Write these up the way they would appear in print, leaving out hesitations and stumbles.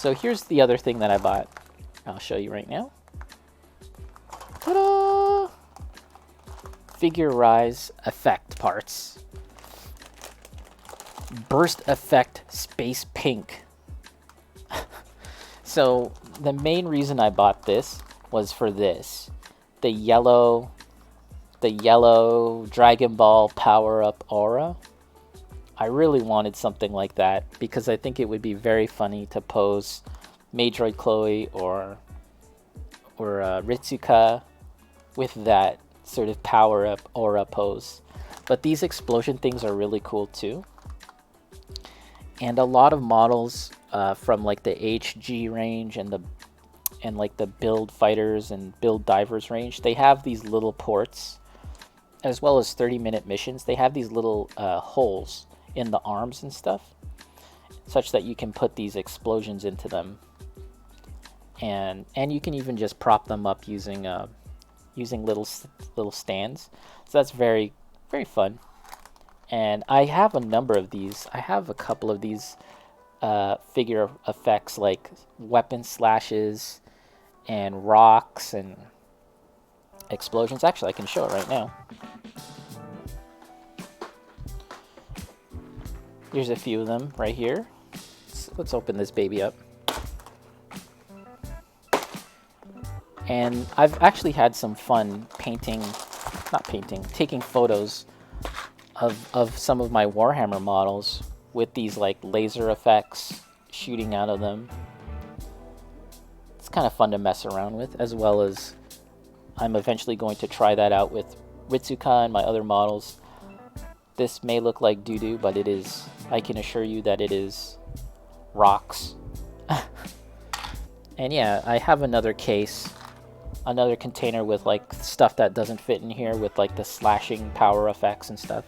So here's the other thing that I bought. I'll show you right now. Ta-da! Figure Rise effect parts. Burst effect space pink. So the main reason I bought this was for this. The yellow Dragon Ball power-up aura. I really wanted something like that because I think it would be very funny to pose Maydroid Chloe or Ritsuka with that sort of power-up aura pose. But these explosion things are really cool too. And a lot of models from like the HG range and like the build fighters and build divers range, they have these little ports, as well as 30-minute missions. They have these little holes in the arms and stuff, such that you can put these explosions into them, and you can even just prop them up using little stands. So that's very, very fun. And I have a number of these. I have a couple of these figure effects, like weapon slashes and rocks and explosions. Actually, I can show it right now. Here's a few of them right here. Let's open this baby up. And I've actually had some fun taking photos of some of my Warhammer models with these like laser effects shooting out of them. It's kind of fun to mess around with, as well as I'm eventually going to try that out with Ritsuka and my other models. This may look like doo-doo, but it is, I can assure you that it is rocks. And yeah, I have another case, another container with like stuff that doesn't fit in here with like the slashing power effects and stuff.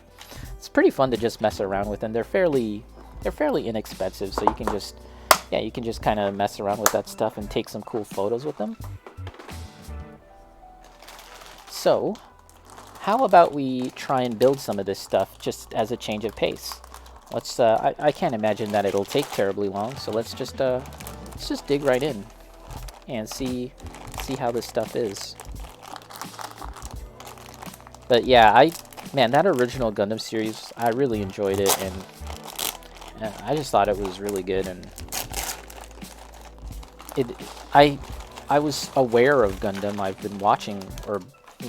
It's pretty fun to just mess around with, and they're fairly inexpensive, so you can just kind of mess around with that stuff and take some cool photos with them. So, how about we try and build some of this stuff just as a change of pace? Let's. I can't imagine that it'll take terribly long, so let's just dig right in and see how this stuff is. But yeah, man, that original Gundam series, I really enjoyed it, and I just thought it was really good. And I was aware of Gundam. I've been watching, or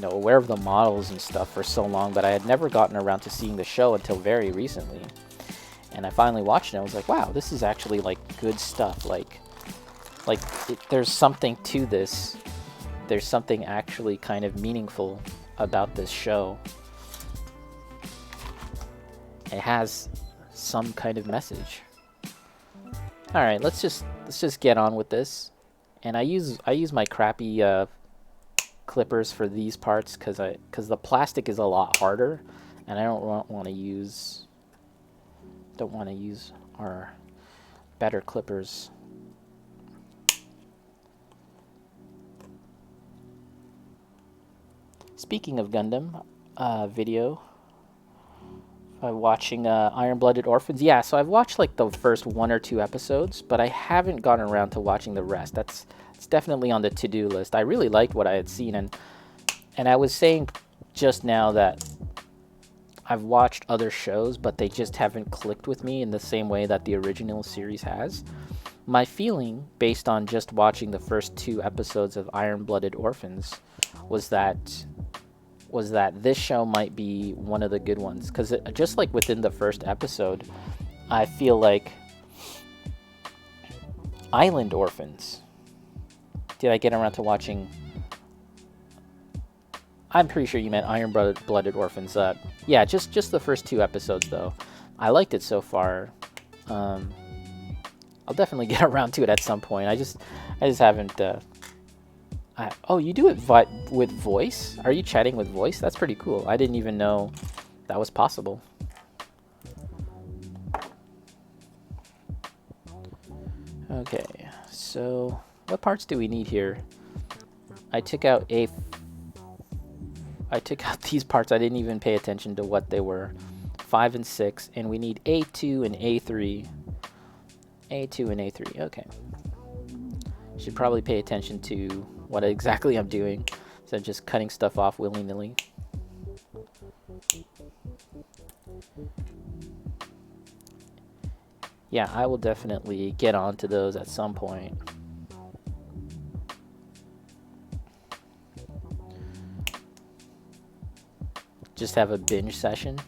aware of the models and stuff for so long, but I had never gotten around to seeing the show until very recently. And I finally watched it, and I was like, wow, this is actually like good stuff. There's something to this. There's something actually kind of meaningful about this show. It has some kind of message. All right, let's just get on with this. And I use my crappy clippers for these parts because the plastic is a lot harder, and I don't want to use our better clippers. Speaking of Gundam video, I'm watching Iron-Blooded Orphans. Yeah, so I've watched like the first 1 or 2 episodes, but I haven't gotten around to watching the rest. It's definitely on the to-do list. I really liked what I had seen, and I was saying just now that I've watched other shows, but they just haven't clicked with me in the same way that the original series has. My feeling, based on just watching the first 2 episodes of Iron-Blooded Orphans, was that this show might be one of the good ones, because just like within the first episode, I feel like Island Orphans. Did I get around to watching? I'm pretty sure you meant Iron-Blooded Orphans. Yeah, just the first 2 episodes though. I liked it so far. I'll definitely get around to it at some point. I just haven't. Oh, you do it with voice? Are you chatting with voice? That's pretty cool. I didn't even know that was possible. Okay, so what parts do we need here? I took out these parts. I didn't even pay attention to what they were. 5 and 6, and we need A2 and A3. A2 and A3, okay. Should probably pay attention to what exactly I'm doing instead of just cutting stuff off willy-nilly. Yeah, I will definitely get onto those at some point. Just have a binge session.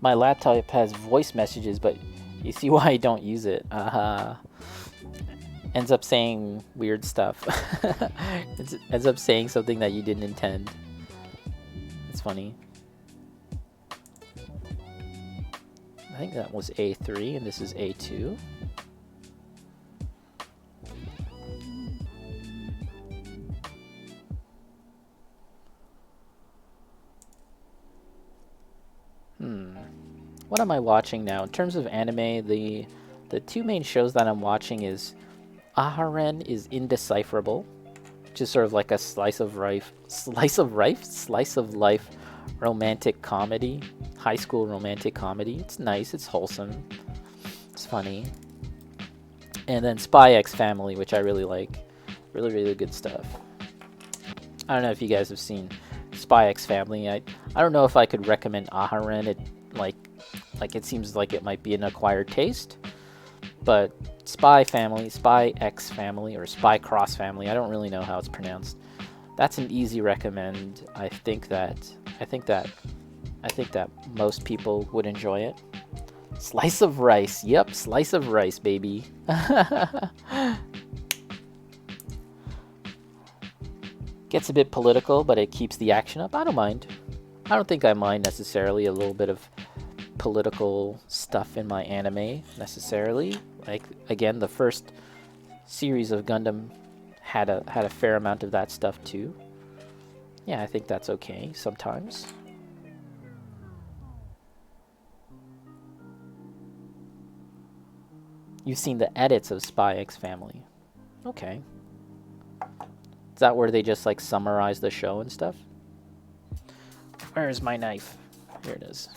My laptop has voice messages, but you see why I don't use it. Ends up saying weird stuff. It ends up saying something that you didn't intend. It's funny. I think that was A3 and this is A2. What am I watching now? In terms of anime, the two main shows that I'm watching is Aharen is Indecipherable, which is sort of like a slice of life romantic comedy, high school romantic comedy. It's nice, it's wholesome, it's funny. And then Spy X Family, which I really like, really good stuff. I don't know if you guys have seen Spy X Family. I don't know if I could recommend Aharen. It it seems like it might be an acquired taste, but Spy X Family, or Spy Cross Family, I don't really know how it's pronounced. That's an easy recommend. I think that most people would enjoy it. Slice of rice. Yep, slice of rice, baby. Gets a bit political, but it keeps the action up. I don't mind. I don't think I mind necessarily a little bit of political stuff in my anime necessarily. Like, again, the first series of Gundam had a fair amount of that stuff too. Yeah, I think that's okay sometimes. You've seen the edits of Spy X Family. Okay. Is that where they just like summarize the show and stuff? Where is my knife? Here it is.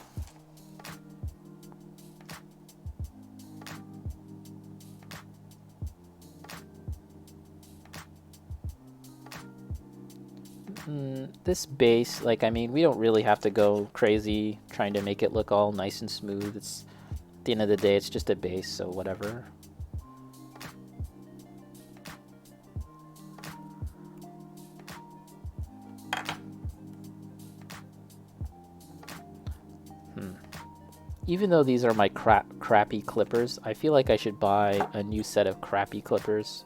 This base, like, I mean, we don't really have to go crazy trying to make it look all nice and smooth. It's, at the end of the day, it's just a base, so whatever. Even though these are my crappy clippers, I feel like I should buy a new set of crappy clippers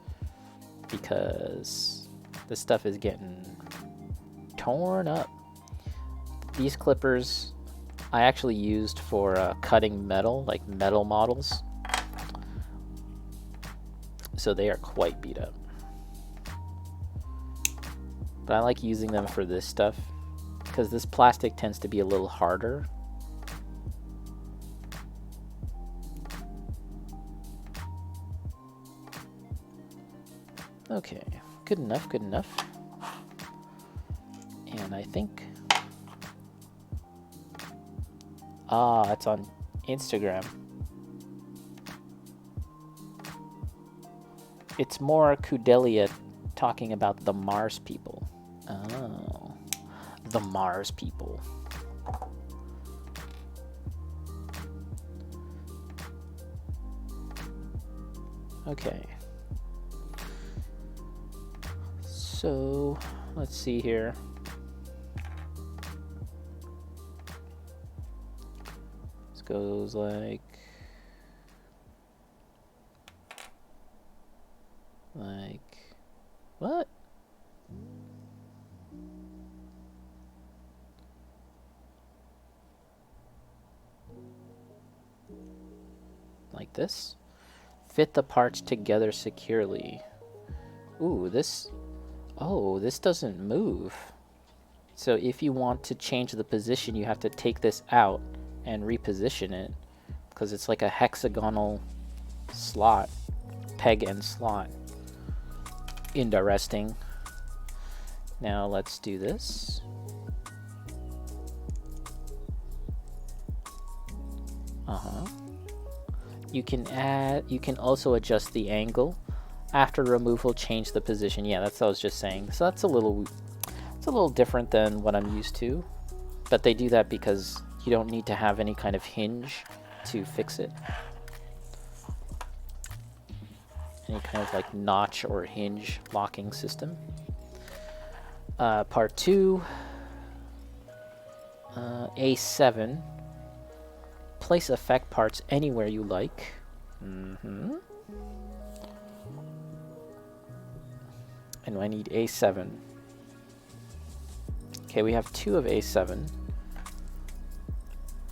because this stuff is getting torn up. These clippers I actually used for cutting metal, like metal models. So they are quite beat up. But I like using them for this stuff because this plastic tends to be a little harder. Okay, good enough, good enough. And I think... it's on Instagram. It's more Kudelia talking about the Mars people. Oh, the Mars people. Okay. So, let's see here. This goes like what? Like this? Fit the parts together securely. Ooh, this... Oh, this doesn't move. So if you want to change the position, you have to take this out and reposition it, because it's like a hexagonal slot, peg and slot. Interesting. Now let's do this. You can also adjust the angle. After removal, change the position. Yeah, that's what I was just saying. So it's a little different than what I'm used to. But they do that because you don't need to have any kind of hinge to fix it. Any kind of like notch or hinge locking system. Part 2. A7. Place effect parts anywhere you like. And I need A7. Okay, we have 2 of A7.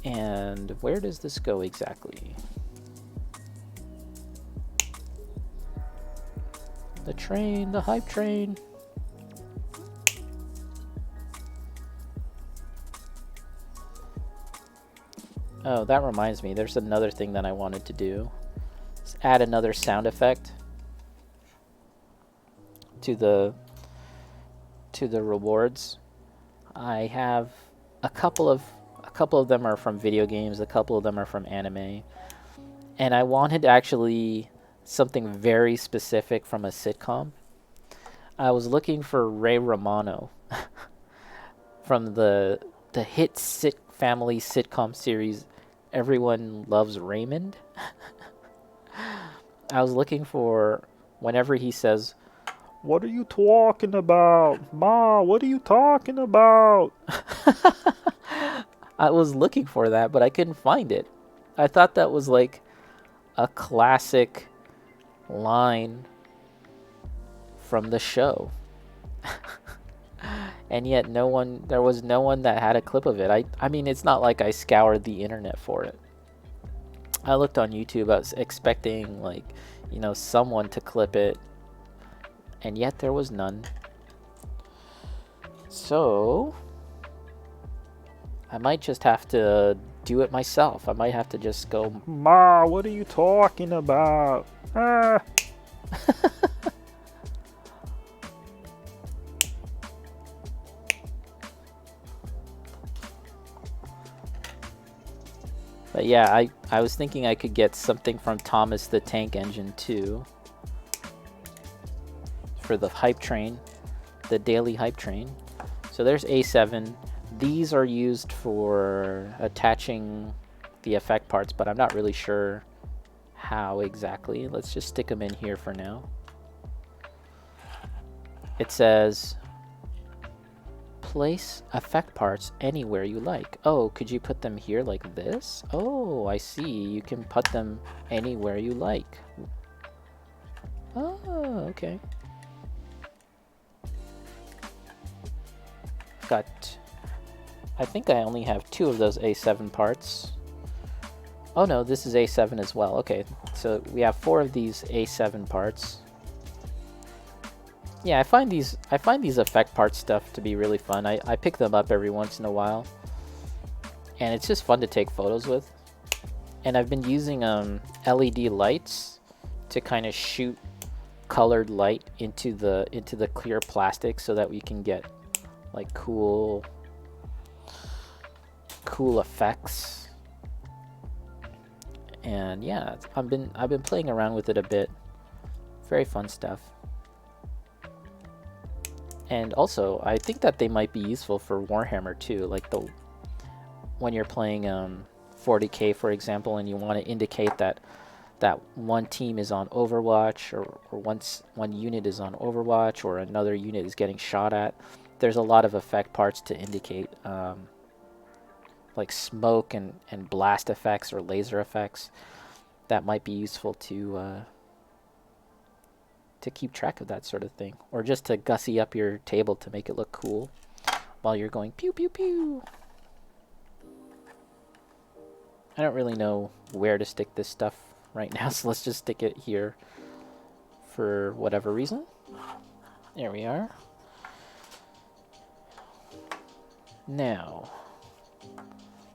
And where does this go exactly? The train, the hype train. Oh, that reminds me, there's another thing that I wanted to do. Let's add another sound effect to the rewards. I have a couple of them are from video games, a couple of them are from anime. And I wanted actually something very specific from a sitcom. I was looking for Ray Romano from the hit family sitcom series Everyone Loves Raymond. I was looking for whenever he says, "What are you talking about? Ma, what are you talking about?" I was looking for that, but I couldn't find it. I thought that was like a classic line from the show. And yet there was no one that had a clip of it. I mean, it's not like I scoured the internet for it. I looked on YouTube. I was expecting, like, you know, someone to clip it, and yet there was none. So I might just have to do it myself. I might have to just go, "Ma, what are you talking about? Ah." But yeah, I was thinking I could get something from Thomas the Tank Engine too. For the hype train. The daily hype train. So there's A7. These are used for attaching the effect parts, but I'm not really sure how exactly. Let's just stick them in here for now. It says, place effect parts anywhere you like. Oh, could you put them here like this? Oh, I see. You can put them anywhere you like. Oh, okay. I think I only have 2 of those A7 parts. Oh no, this is A7 as well. Okay, so we have 4 of these A7 parts. Yeah, I find these effect part stuff to be really fun. I pick them up every once in a while, and it's just fun to take photos with. And I've been using LED lights to kind of shoot colored light into the clear plastic so that we can get like cool effects. And yeah, I've been playing around with it a bit. Very fun stuff. And also, I think that they might be useful for Warhammer too, like when you're playing 40K, for example, and you want to indicate that one team is on Overwatch, or one unit is on Overwatch, or another unit is getting shot at. There's a lot of effect parts to indicate, like smoke and blast effects or laser effects that might be useful to keep track of that sort of thing, or just to gussy up your table to make it look cool while you're going pew pew pew. I don't really know where to stick this stuff right now, so let's just stick it here for whatever reason. There we are. Now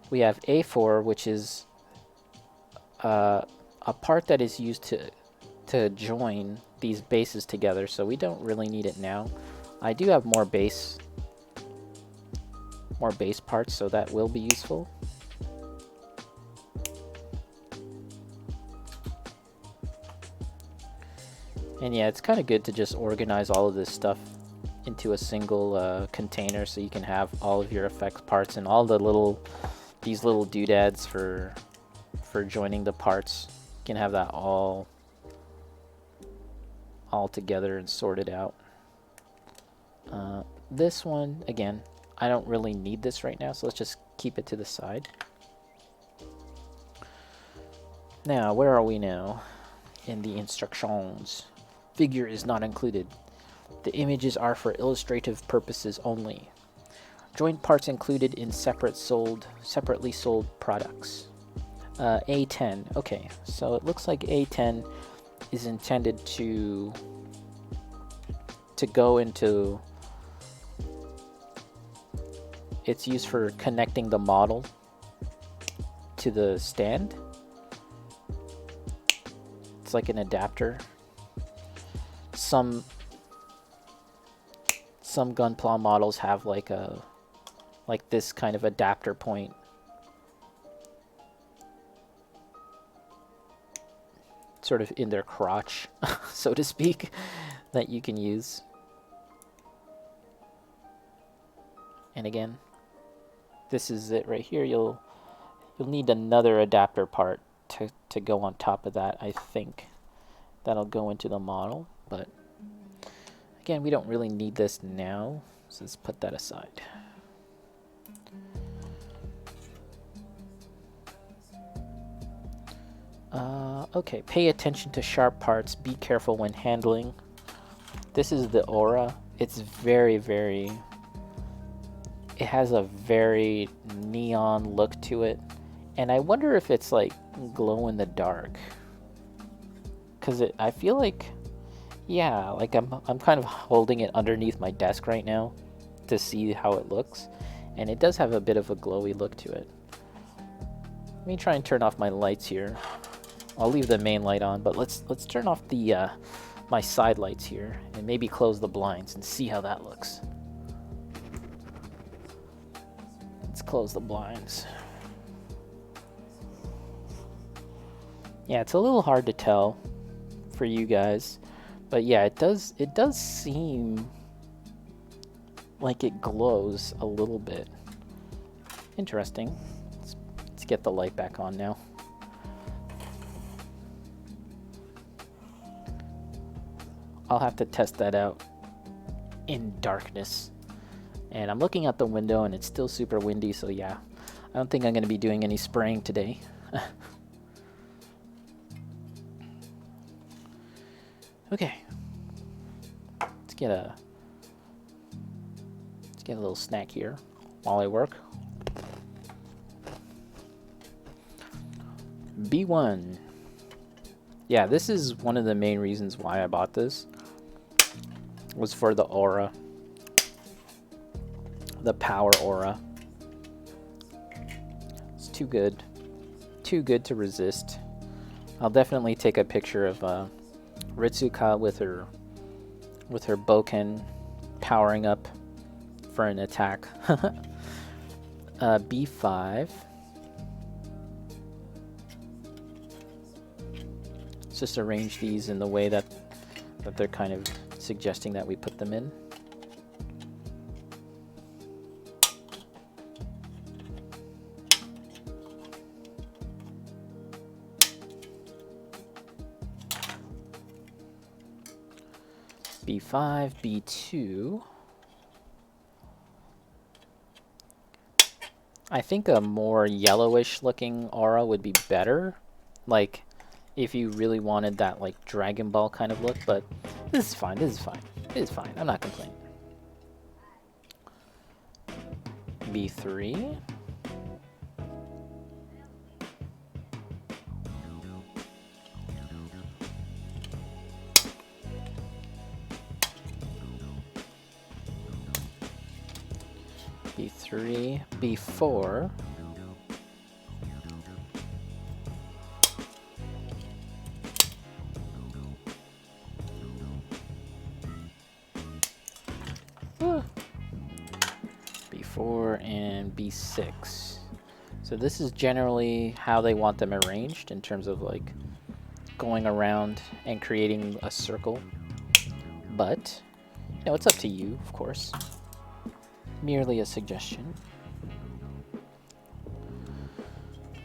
we have A4, which is a part that is used to join these bases together, so we don't really need it now. I do have more base parts, so that will be useful. And yeah, it's kind of good to just organize all of this stuff into a single container so you can have all of your effects parts and all the these little doodads for joining the parts. You can have that all together and sorted out. This one, again, I don't really need this right now, so let's just keep it to the side. Now, where are we now? In the instructions. Figure is not included. The images are for illustrative purposes only. Joint parts included in separately sold products. A10. Okay, so it looks like A10 is intended to go into... It's used for connecting the model to the stand. It's like an adapter. Some Gunpla models have like this kind of adapter point. Sort of in their crotch, so to speak, that you can use. And again, this is it right here. You'll need another adapter part to go on top of that. I think that'll go into the model, but again, we don't really need this now, so let's put that aside. Okay, pay attention to sharp parts. Be careful when handling. This is the aura. It's very, very... It has a very neon look to it. And I wonder if it's like glow in the dark. Because I feel like... Yeah, like I'm kind of holding it underneath my desk right now to see how it looks. And it does have a bit of a glowy look to it. Let me try and turn off my lights here. I'll leave the main light on, but let's turn off the my side lights here and maybe close the blinds and see how that looks. Let's close the blinds. Yeah, it's a little hard to tell for you guys, but yeah, it does seem like it glows a little bit. Interesting. Let's get the light back on now. I'll have to test that out in darkness. And I'm looking out the window and it's still super windy, so yeah. I don't think I'm going to be doing any spraying today. Okay. Let's get a little snack here while I work. B1. Yeah, this is one of the main reasons why I bought this. Was for the aura. The power aura. It's too good. Too good to resist. I'll definitely take a picture of Ritsuka with her Boken powering up for an attack. B5. Let's just arrange these in the way that they're kind of suggesting that we put them in. B5, B2. I think a more yellowish looking aura would be better. Like, if you really wanted that like Dragon Ball kind of look, but this is fine, this is fine. It is fine, I'm not complaining. B3. B3, B4. B4 and B6. So this is generally how they want them arranged in terms of like going around and creating a circle. But, you know, it's up to you, of course. Merely a suggestion.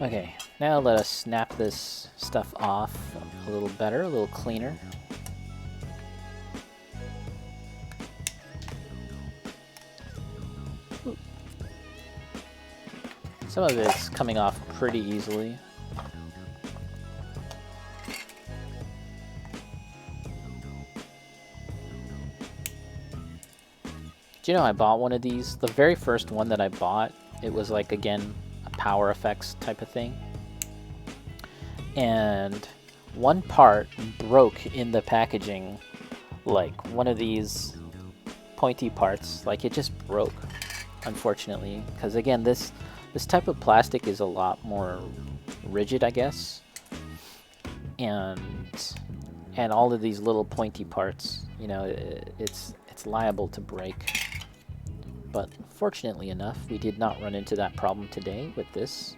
Okay, now let us snap this stuff off a little better, a little cleaner. Ooh. Some of it's coming off pretty easily. Do you know I bought one of these? The very first one that I bought, it was like, again, a power effects type of thing. And one part broke in the packaging, like one of these pointy parts, like it just broke, unfortunately. Because again, this type of plastic is a lot more rigid, I guess. And all of these little pointy parts, you know, it's liable to break. But fortunately enough, we did not run into that problem today with this.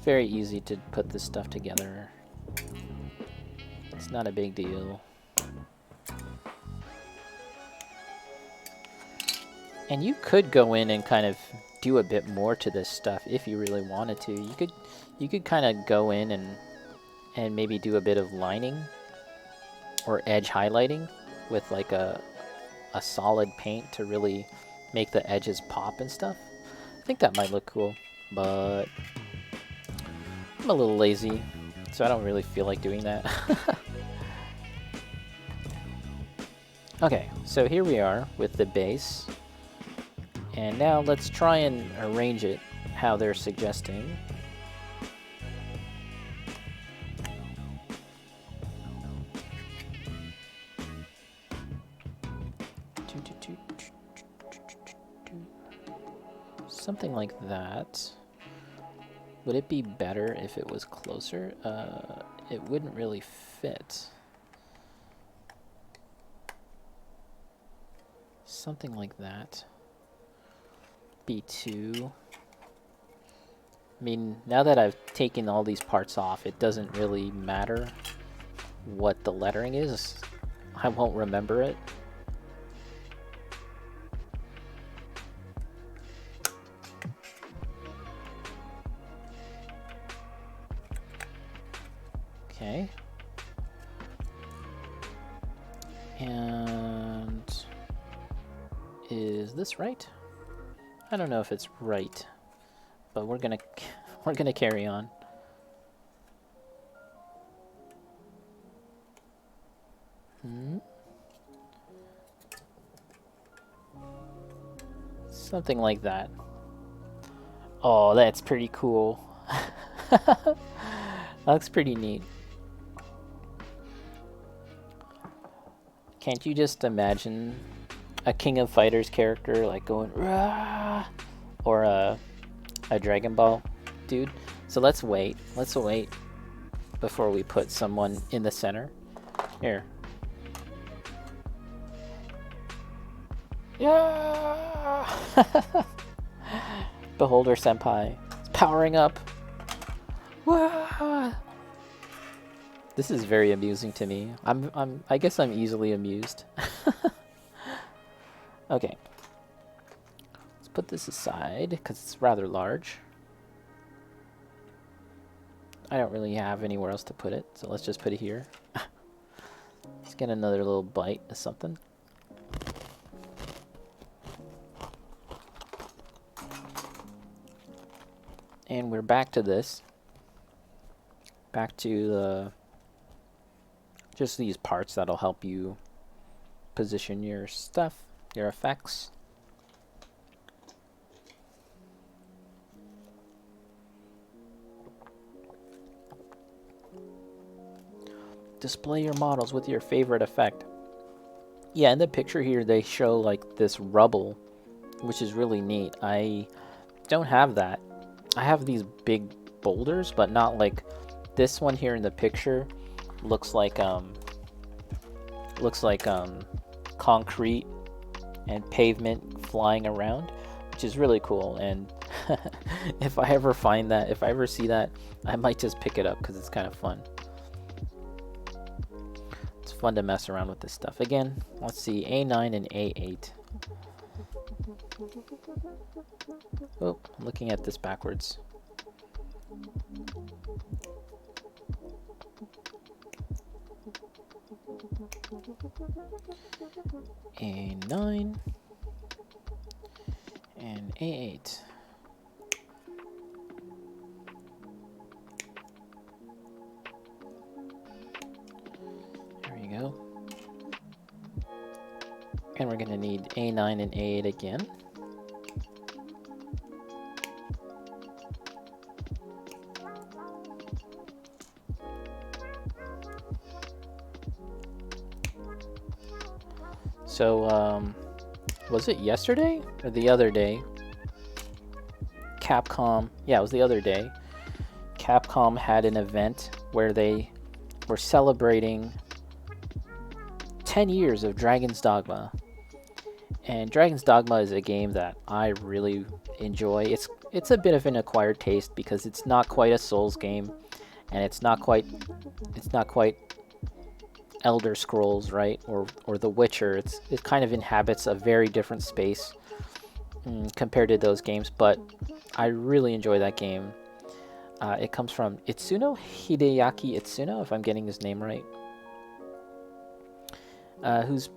Very easy to put this stuff together. It's not a big deal. And you could go in and kind of do a bit more to this stuff if you really wanted to. You could kind of go in and maybe do a bit of lining or edge highlighting with like a solid paint to really make the edges pop and stuff. I think that might look cool, but I'm a little lazy, so I don't really feel like doing that. Okay, so here we are with the base. And now let's try and arrange it how they're suggesting. Something like that. Would it be better if it was closer? It wouldn't really fit. Something like that. B2. I mean, now that I've taken all these parts off, it doesn't really matter what the lettering is. I won't remember it. Okay. And is this right? I don't know if it's right, but we're gonna carry on. Something like that. Oh, that's pretty cool. That looks pretty neat. Can't you just imagine a King of Fighters character like going rah, or a Dragon Ball dude? So let's wait before we put someone in the center. Here. Yeah. Beholder Senpai. It's powering up. Wah. This is very amusing to me. I guess I'm easily amused. Okay. Let's put this aside because it's rather large. I don't really have anywhere else to put it, so let's just put it here. Let's get another little bite of something. And we're back to this. Back to the just these parts that'll help you position your stuff, your effects. Display your models with your favorite effect. Yeah, in the picture here they show like this rubble, which is really neat. I don't have that. I have these big boulders, but not like this one here in the picture. Looks like concrete and pavement flying around, which is really cool. And If I ever find that, if I ever see that, I might just pick it up because it's kind of fun. It's fun to mess around with this stuff. Again, let's see, A9 and A8. Oh, I'm looking at this backwards. A9 and A8. There you go. And we're going to need A9 and A8 again. So, was it yesterday or the other day? Capcom, yeah, it was the other day. Capcom had an event where they were celebrating 10 years of Dragon's Dogma. And Dragon's Dogma is a game that I really enjoy. It's a bit of an acquired taste because it's not quite a Souls game, and it's not quite Elder Scrolls, right? Or The Witcher. It kind of inhabits a very different space compared to those games, but I really enjoy that game. It comes from Itsuno, Hideaki Itsuno, if I'm getting his name right, who's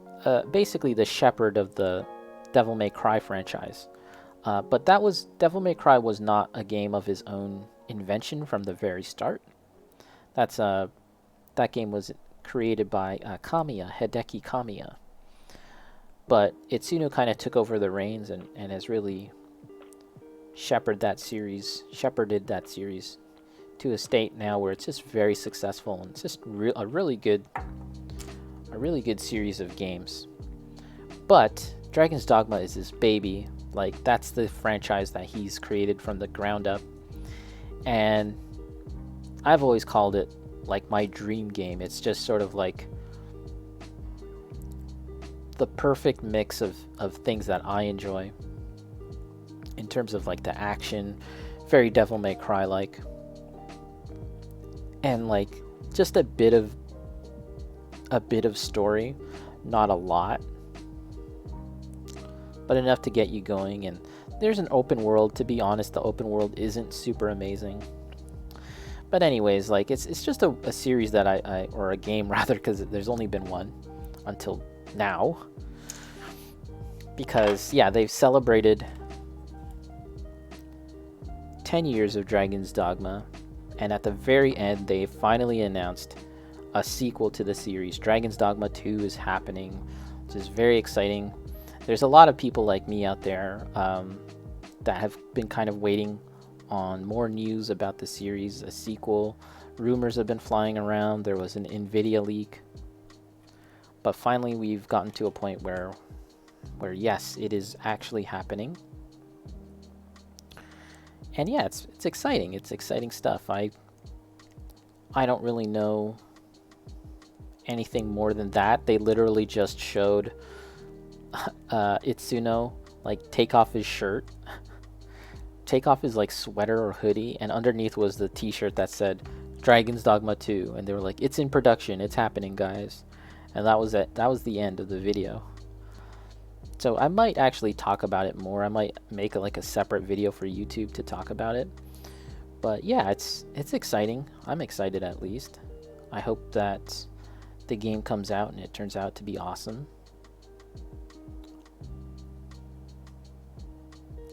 basically the shepherd of the Devil May Cry franchise. But Devil May Cry was not a game of his own invention from the very start. That game was created by Kamiya, Hideki Kamiya. But Itsuno kind of took over the reins and has really shepherded that series to a state now where it's just very successful, and it's just a really good series of games. But Dragon's Dogma is his baby. Like, that's the franchise that he's created from the ground up. And I've always called it like my dream game. It's just sort of like the perfect mix of things that I enjoy in terms of like the action, very Devil May Cry like, and like just a bit of story, not a lot, but enough to get you going. And there's an open world. To be honest, the open world isn't super amazing. But anyways, like it's just a series that or a game rather, because there's only been one until now. Because yeah, they've celebrated 10 years of Dragon's Dogma, and at the very end they finally announced a sequel to the series. Dragon's Dogma 2 is happening, which is very exciting. There's a lot of people like me out there that have been kind of waiting on more news about the series, a sequel. Rumors have been flying around. There was an Nvidia leak, but finally we've gotten to a point where yes, it is actually happening. And yeah, it's exciting. It's exciting stuff. I don't really know anything more than that. They literally just showed Itsuno like take off his shirt, take off his like sweater or hoodie, and underneath was the t-shirt that said Dragon's Dogma 2, and they were like, it's in production, it's happening, guys. And that was it. That was the end of the video. So I might actually talk about it more. I might make like a separate video for YouTube to talk about it. But yeah, it's exciting. I'm excited, at least. I hope that the game comes out and it turns out to be awesome.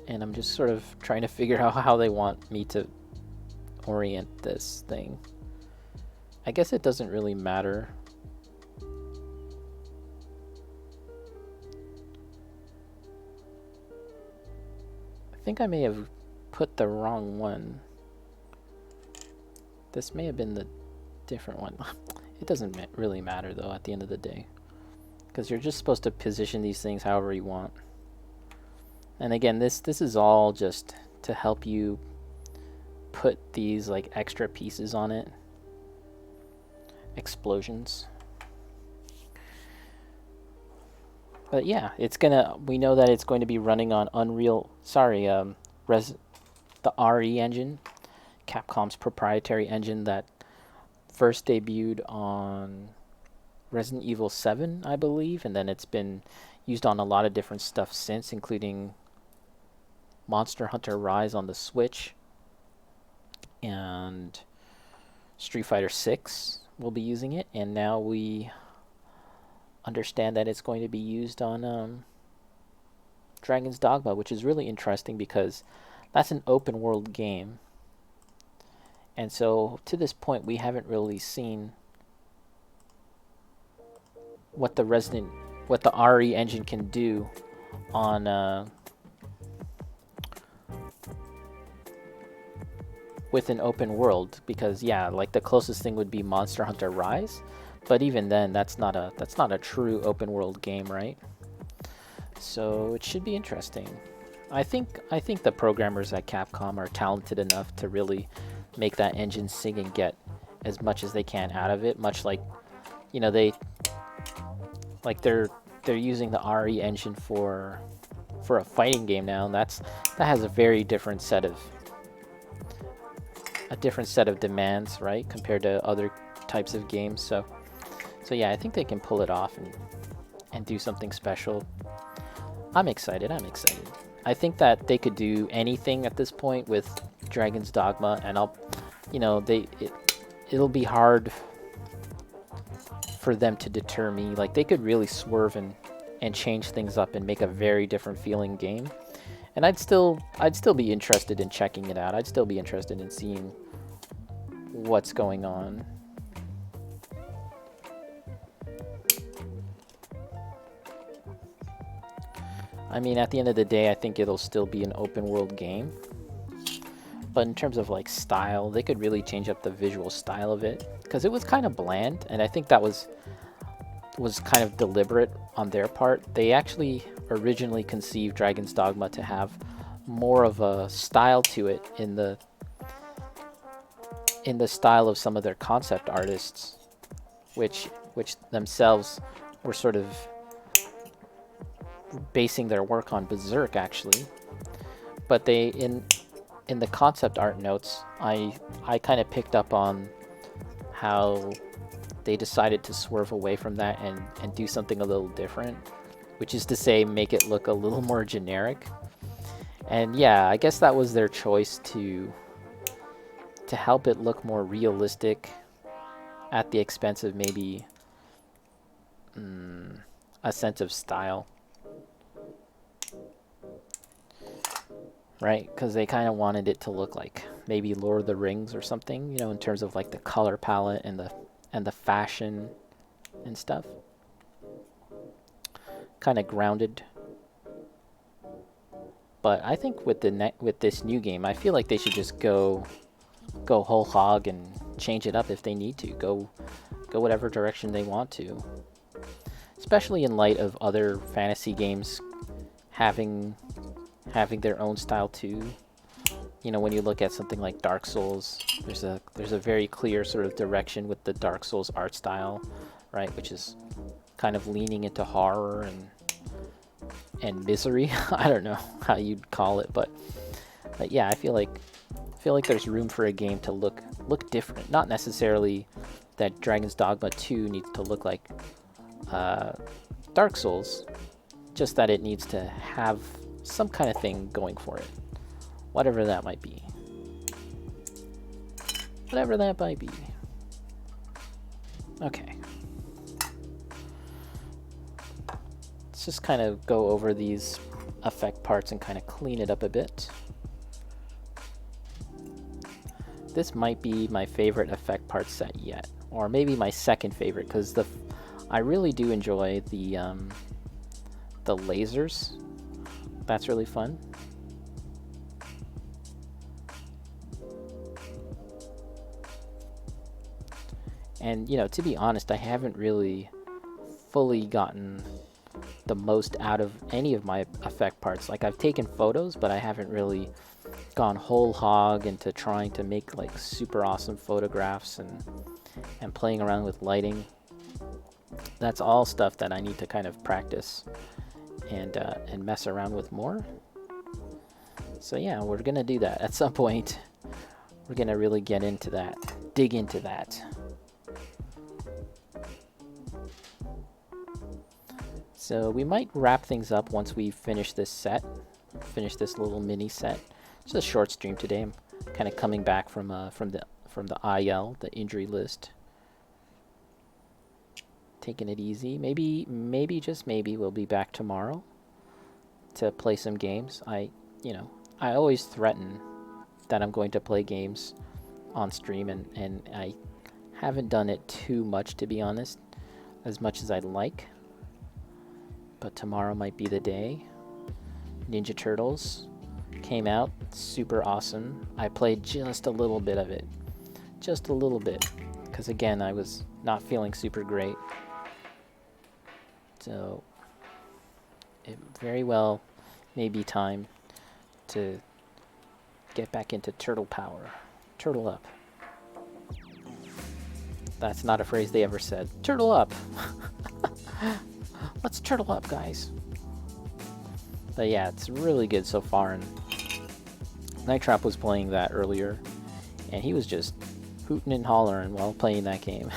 And I'm just sort of trying to figure out how they want me to orient this thing. I guess it doesn't really matter. I think I may have put the wrong one. This may have been the different one. It doesn't really matter though at the end of the day, because you're just supposed to position these things however you want. And again, this is all just to help you put these like extra pieces on it. Explosions. But yeah, we know that it's going to be running on the RE engine, Capcom's proprietary engine that first debuted on Resident Evil 7, I believe, and then it's been used on a lot of different stuff since, including Monster Hunter Rise on the Switch, and Street Fighter 6 will be using it, and now we understand that it's going to be used on Dragon's Dogma, which is really interesting because that's an open world game. And so to this point we haven't really seen what the RE engine can do on with an open world, because yeah, like the closest thing would be Monster Hunter Rise, but even then that's not a true open world game, right? So it should be interesting. I think the programmers at Capcom are talented enough to really make that engine sing and get as much as they can out of it, much like, you know, they're using the RE engine for a fighting game now, and that has a very different set of demands, right, compared to other types of games. So yeah, I think they can pull it off and do something special. I'm excited. I think that they could do anything at this point with Dragon's Dogma, and it'll be hard for them to deter me. Like, they could really swerve and change things up and make a very different feeling game. And I'd still be interested in checking it out. I'd still be interested in seeing what's going on. I mean, at the end of the day, I think it'll still be an open world game. But in terms of like style, they could really change up the visual style of it, because it was kind of bland, and I think that was kind of deliberate on their part. They actually originally conceived Dragon's Dogma to have more of a style to it in the style of some of their concept artists, which themselves were sort of basing their work on Berserk, actually. But they in the concept art notes, I kind of picked up on how they decided to swerve away from that and do something a little different, which is to say, make it look a little more generic. And yeah, I guess that was their choice to help it look more realistic at the expense of maybe a sense of style. Right? Because they kind of wanted it to look like maybe Lord of the Rings or something, you know, in terms of like the color palette and the fashion and stuff. Kind of grounded. But I think with this new game, I feel like they should just go whole hog and change it up if they need to. Go whatever direction they want to. Especially in light of other fantasy games having their own style too. You know, when you look at something like Dark Souls, there's a very clear sort of direction with the Dark Souls art style, right, which is kind of leaning into horror and misery. I don't know how you'd call it, but yeah, I feel like there's room for a game to look different. Not necessarily that Dragon's Dogma 2 needs to look like Dark Souls, just that it needs to have some kind of thing going for it, whatever that might be. Okay, let's just kind of go over these effect parts and kind of clean it up a bit. This might be my favorite effect part set yet, or maybe my second favorite, because I really do enjoy the lasers. That's really fun. And, you know, to be honest, I haven't really fully gotten the most out of any of my effect parts. Like, I've taken photos, but I haven't really gone whole hog into trying to make like super awesome photographs and playing around with lighting. That's all stuff that I need to kind of practice and mess around with more. So yeah, we're gonna do that at some point. We're gonna really get into that, dig into that. So we might wrap things up once we finish this set, finish this little mini set. It's a short stream today. I'm kind of coming back from the IL, the injury list. Taking it easy. Maybe just maybe we'll be back tomorrow to play some games. I always threaten that I'm going to play games on stream, and I haven't done it too much, to be honest, as much as I'd like. But tomorrow might be the day. Ninja Turtles came out, super awesome. I played just a little bit of it, just a little bit, because again, I was not feeling super great. So it very well may be time to get back into turtle power. Turtle up. That's not a phrase they ever said. Turtle up. Let's turtle up, guys. But yeah, it's really good so far. And Night Trap was playing that earlier, and he was just hooting and hollering while playing that game.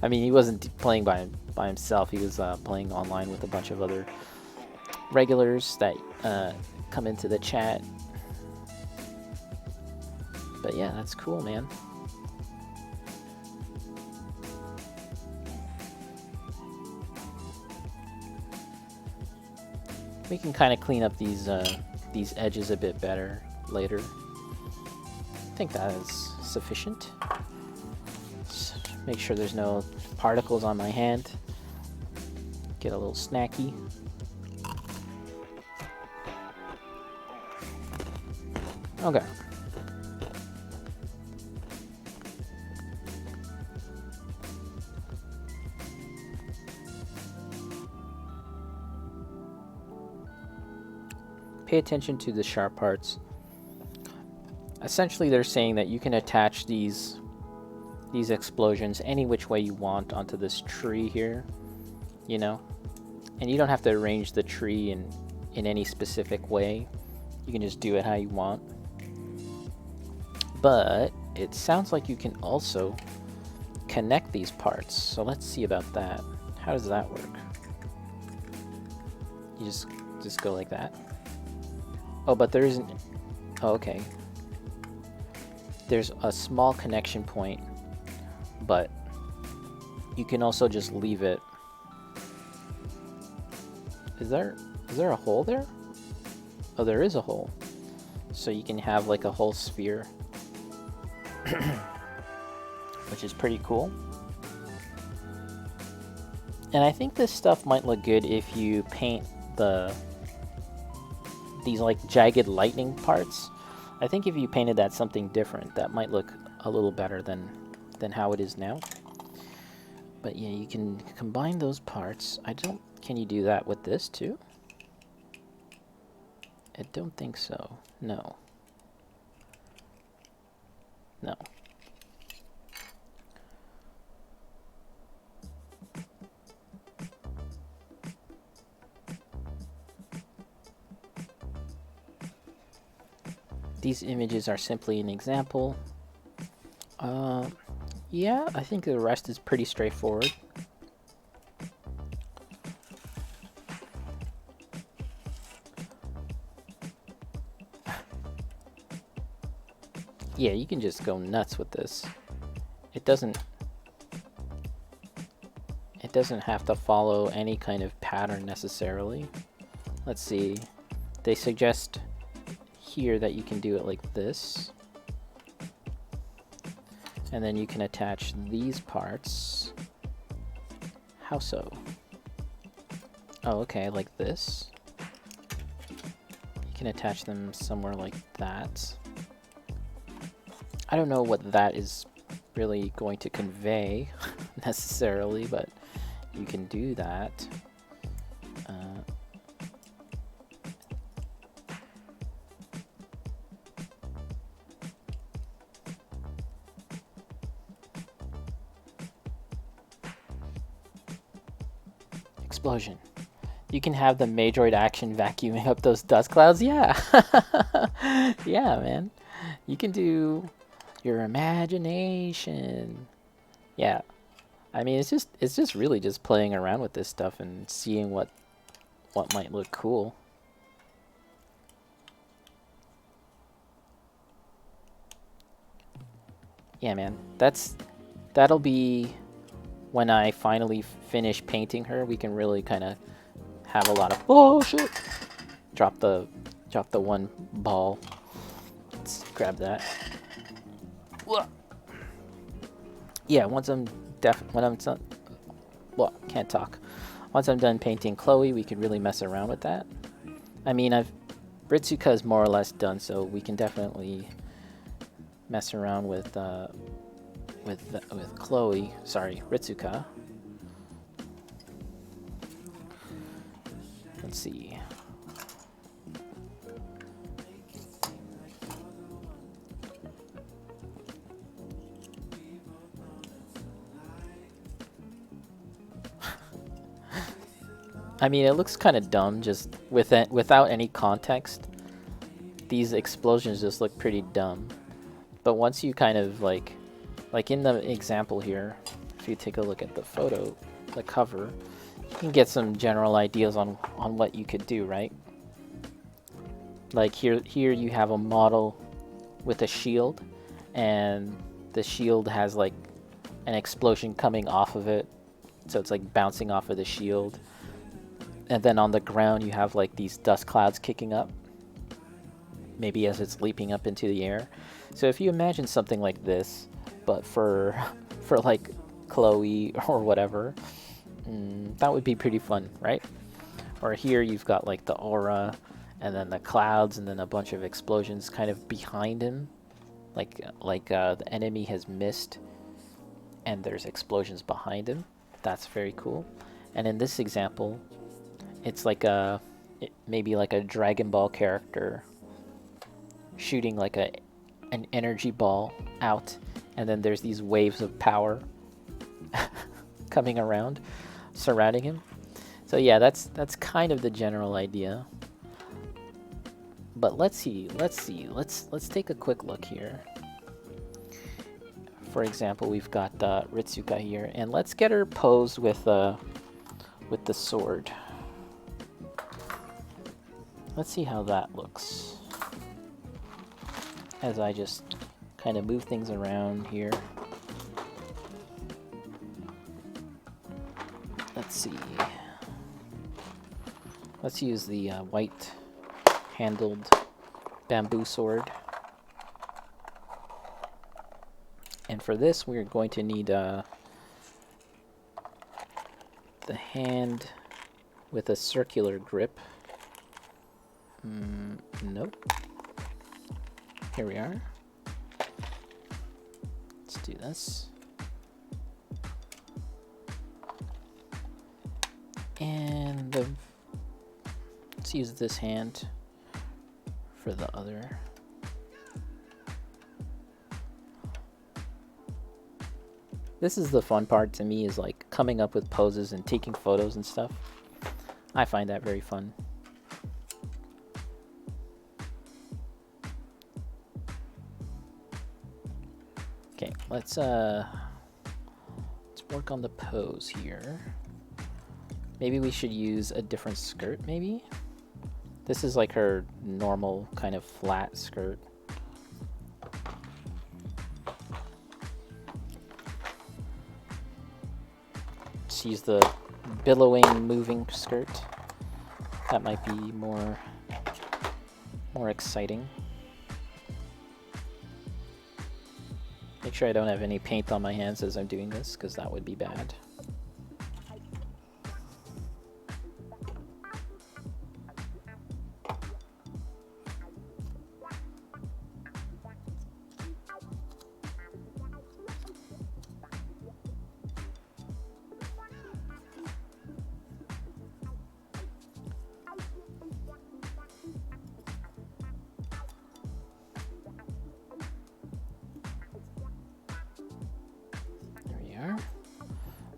I mean, he wasn't playing by himself. He was playing online with a bunch of other regulars that come into the chat. But yeah, that's cool, man. We can kind of clean up these edges a bit better later. I think that is sufficient. Just make sure there's no particles on my hand. Get a little snacky. Okay. Pay attention to the sharp parts. Essentially, they're saying that you can attach these explosions any which way you want onto this tree here, you know? And you don't have to arrange the tree in any specific way. You can just do it how you want. But it sounds like you can also connect these parts. So let's see about that. How does that work? You just go like that. Oh, but there isn't... Oh, okay. There's a small connection point, but you can also just leave it. Is there a hole there? Oh, there is a hole. So you can have like a whole sphere. Which is pretty cool. And I think this stuff might look good if you paint these like jagged lightning parts. I think if you painted that something different, that might look a little better than how it is now. But yeah, you can combine those parts. Can you do that with this too? I don't think so. No. No. These images are simply an example. Yeah, I think the rest is pretty straightforward. Yeah, you can just go nuts with this. It doesn't have to follow any kind of pattern necessarily. Let's see. They suggest here that you can do it like this. And then you can attach these parts. How so? Oh, okay, like this. You can attach them somewhere like that. I don't know what that is really going to convey necessarily, but you can do that. Explosion. You can have the Majoid action vacuuming up those dust clouds. Yeah. Yeah, man. You can do your imagination. Yeah. I mean, it's just really just playing around with this stuff and seeing what might look cool. Yeah, man. That'll be when I finally finish painting her. We can really kind of have a lot of oh shit. Drop the one ball. Let's grab that. Yeah, once I'm when I'm done, well, can't talk. Once I'm done painting Chloe, we could really mess around with that. I mean, Ritsuka is more or less done, so we can definitely mess around with Chloe. Sorry, Ritsuka. Let's see. I mean, it looks kind of dumb just without any context. These explosions just look pretty dumb. But once you kind of like in the example here, if you take a look at the photo, the cover, you can get some general ideas on what you could do, right? Like here you have a model with a shield, and the shield has like an explosion coming off of it, so it's like bouncing off of the shield. And then on the ground you have like these dust clouds kicking up, maybe as it's leaping up into the air. So if you imagine something like this, but for like Chloe or whatever, that would be pretty fun, right? Or here you've got like the aura, and then the clouds, and then a bunch of explosions kind of behind him, like the enemy has missed, and there's explosions behind him. That's very cool. And in this example, it's like maybe like a Dragon Ball character shooting like an energy ball out, and then there's these waves of power coming around, surrounding him. So yeah, that's kind of the general idea. But let's take a quick look here. For example, we've got Ritsuka here, and let's get her posed with the sword. Let's see how that looks as I just kind of move things around here. Let's see. Let's use the white-handled bamboo sword. And for this, we're going to need the hand with a circular grip. Nope. Here we are. Let's do this. And let's use this hand for the other. This is the fun part to me, is like coming up with poses and taking photos and stuff. I find that very fun. Okay, let's work on the pose here. Maybe we should use a different skirt, maybe? This is like her normal kind of flat skirt. Let's use the billowing, moving skirt. That might be more exciting. Make sure I don't have any paint on my hands as I'm doing this, because that would be bad.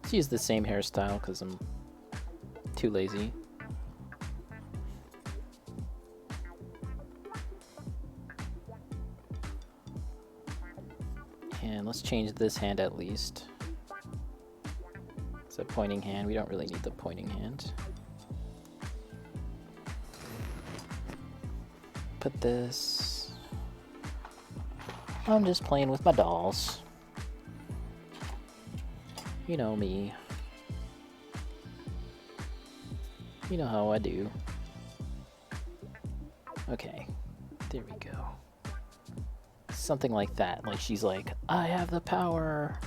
Let's use the same hairstyle because I'm too lazy. And let's change this hand at least. It's a pointing hand. We don't really need the pointing hand. Put this... I'm just playing with my dolls. You know me. You know how I do. Okay, there we go. Something like that. Like she's like, I have the power.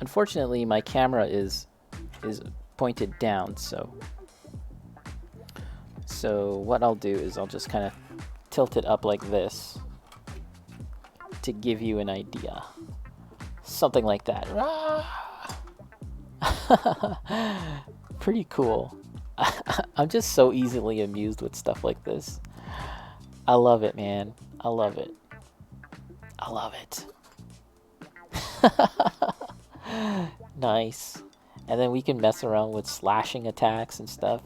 Unfortunately, my camera is pointed down, so what I'll do is I'll just kind of tilt it up like this to give you an idea. Something like that. Pretty cool. I'm just so easily amused with stuff like this. I love it, man. I love it. I love it. Nice. And then we can mess around with slashing attacks and stuff.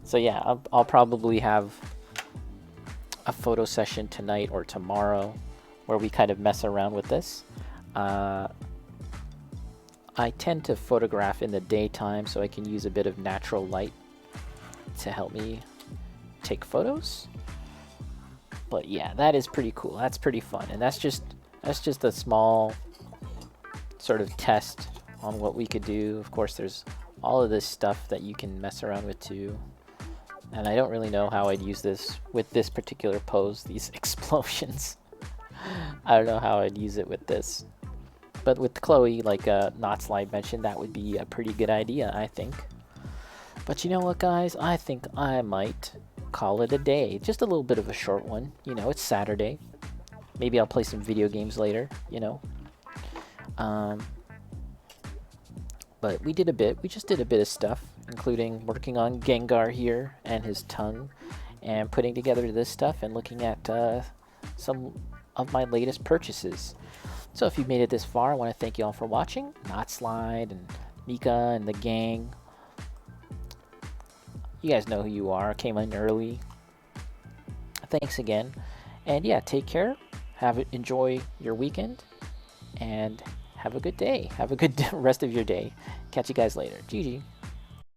So yeah, I'll probably have a photo session tonight or tomorrow where we kind of mess around with this. I tend to photograph in the daytime so I can use a bit of natural light to help me take photos. But yeah, that is pretty cool. That's pretty fun. And that's just a small sort of test on what we could do. Of course, there's all of this stuff that you can mess around with too. And I don't really know how I'd use this with this particular pose, these explosions. I don't know how I'd use it with this. But with Chloe, like Not Slide mentioned, that would be a pretty good idea, I think. But you know what, guys? I think I might call it a day. Just a little bit of a short one. You know, it's Saturday. Maybe I'll play some video games later, you know. But we did a bit. We just did a bit of stuff, including working on Gengar here and his tongue, and putting together this stuff and looking at some of my latest purchases. So if you've made it this far, I want to thank you all for watching. Not Slide and Mika and the gang. You guys know who you are. Came in early. Thanks again. And yeah, take care. Enjoy your weekend. And have a good day. Have a good rest of your day. Catch you guys later. GG.